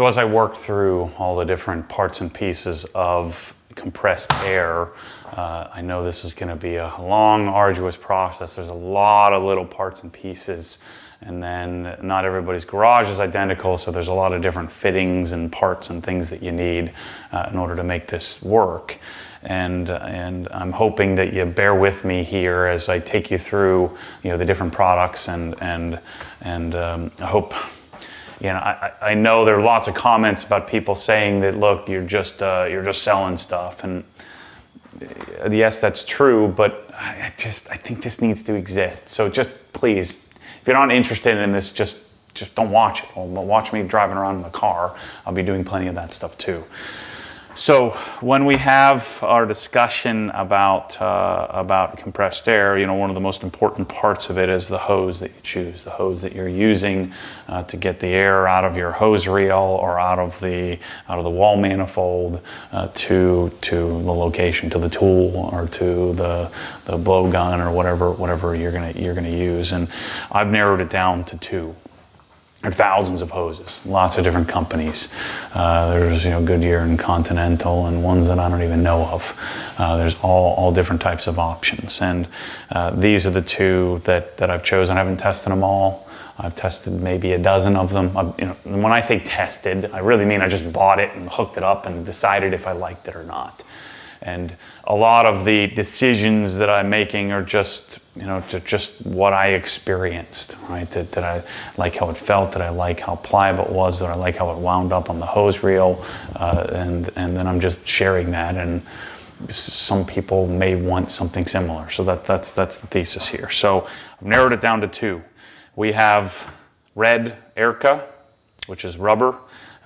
So as I work through all the different parts and pieces of compressed air, I know this is going to be a long, arduous process. There's a lot of little parts and pieces, and then not everybody's garage is identical, so there's a lot of different fittings and parts and things that you need in order to make this work. And I'm hoping that you bear with me here as I take you through, the different products, and I hope. I know there are lots of comments about people saying that, look, you're just selling stuff, and yes, that's true, but I think this needs to exist. So just please, if you're not interested in this, just don't watch it. Or watch me driving around in the car. I'll be doing plenty of that stuff too. So when we have our discussion about compressed air, one of the most important parts of it is the hose that you choose, the hose that you're using to get the air out of your hose reel or out of the wall manifold to the location, to the tool, or to the blowgun, or whatever you're gonna use. And I've narrowed it down to two. There are thousands of hoses, lots of different companies. There's Goodyear and Continental, and ones that I don't even know of. There's all different types of options, and these are the two that I've chosen. I haven't tested them all. I've tested maybe a dozen of them. When I say tested, I really mean I just bought it and hooked it up and decided if I liked it or not. And a lot of the decisions that I'm making are just what I experienced, right? That I like how it felt, that I like how pliable it was, that I like how it wound up on the hose reel, and then I'm just sharing that. And some people may want something similar, so that's the thesis here. So I've narrowed it down to two. We have red Airca, which is rubber.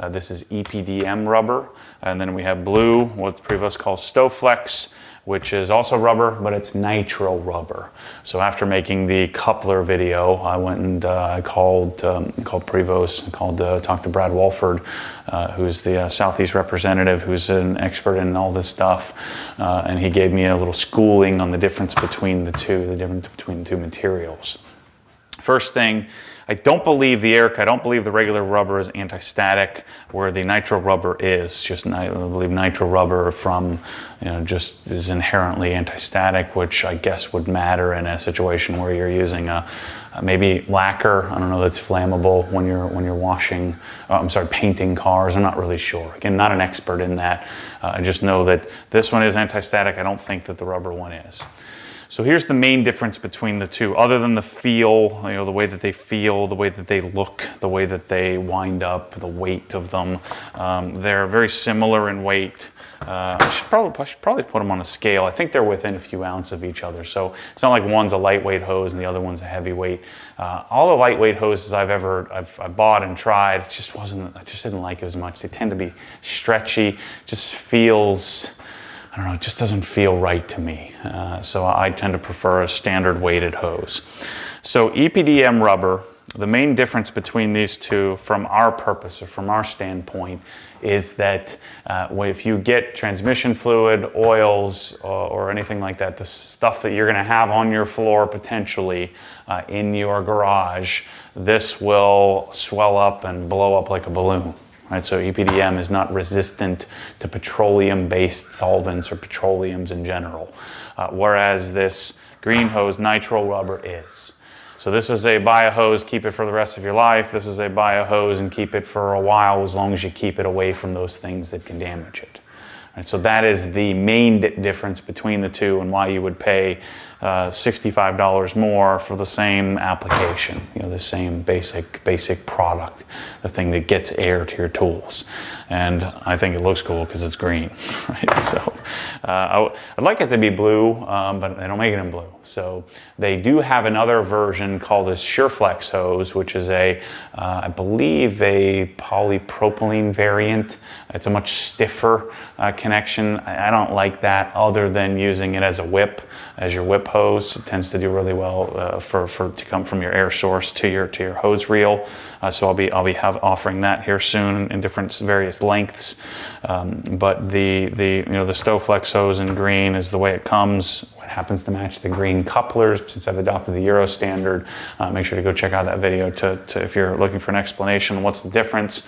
This is EPDM rubber. And then we have blue, what Prevost calls Stoflex, which is also rubber, but it's nitro rubber. So after making the coupler video, I went and I called Prevost, talked to Brad Walford, who's the Southeast representative, who's an expert in all this stuff, and he gave me a little schooling on the difference between the two materials. First thing, I don't believe the Airca, I don't believe the regular rubber is anti-static, where the nitro rubber is. I believe nitro rubber just is inherently anti-static, which I guess would matter in a situation where you're using maybe lacquer. I don't know, that's flammable when you're washing, painting cars. I'm not really sure. Again, not an expert in that. I just know that this one is anti-static. I don't think that the rubber one is. So here's the main difference between the two, other than the feel, the way that they feel, the way that they look, the way that they wind up, the weight of them. They're very similar in weight. I should probably put them on a scale. I think they're within a few ounces of each other. So it's not like one's a lightweight hose and the other one's a heavyweight. All the lightweight hoses I bought and tried, I just didn't like as much. They tend to be stretchy, just feels, I don't know, it just doesn't feel right to me. So I tend to prefer a standard weighted hose. So EPDM rubber, the main difference between these two from our purpose or from our standpoint is that if you get transmission fluid, oils, or anything like that, the stuff that you're gonna have on your floor potentially in your garage, this will swell up and blow up like a balloon. Right, so EPDM is not resistant to petroleum-based solvents or petroleums in general, whereas this green hose nitro rubber is. So this is a buy a hose, keep it for the rest of your life. This is a buy a hose and keep it for a while, as long as you keep it away from those things that can damage it. Right, so that is the main difference between the two, and why you would pay $65 more for the same application, the same basic product, the thing that gets air to your tools. And I think it looks cool because it's green, right? So I'd like it to be blue, but they don't make it in blue. So they do have another version called this Sureflex hose, which is I believe a polypropylene variant. It's a much stiffer connection. I don't like that, other than using it as a whip, as your whip hose. It tends to do really well to come from your air source to your hose reel. So I'll be offering that here soon in different various lengths. But the Stoflex hose in green is the way it comes. It happens to match the green couplers, since I've adopted the Euro standard. Make sure to go check out that video if you're looking for an explanation on what's the difference.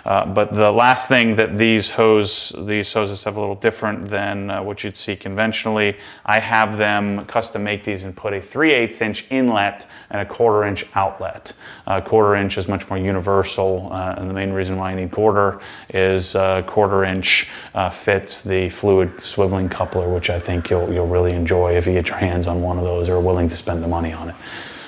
But the last thing that these hoses have a little different than what you'd see conventionally. I have them custom make these and put a 3/8 inch inlet and a 1/4 inch outlet. 1/4 inch is much more universal, and the main reason why I need 1/4 is 1/4 inch fits the fluid swiveling coupler, which I think you'll really enjoy if you get your hands on one of those or are willing to spend the money on it.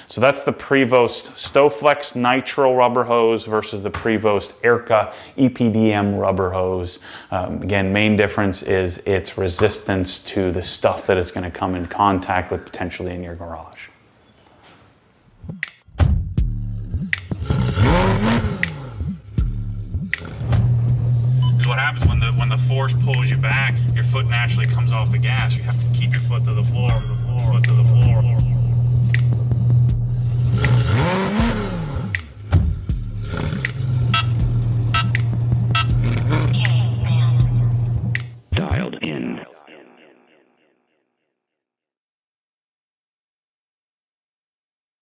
So that's the Prevost Stoflex Nitro rubber hose versus the Prevost Airca EPDM rubber hose. Again, main difference is its resistance to the stuff that it's going to come in contact with potentially in your garage. Because what happens when the force pulls you back, your foot naturally comes off the gas. You have to keep your foot to the floor, foot to the floor.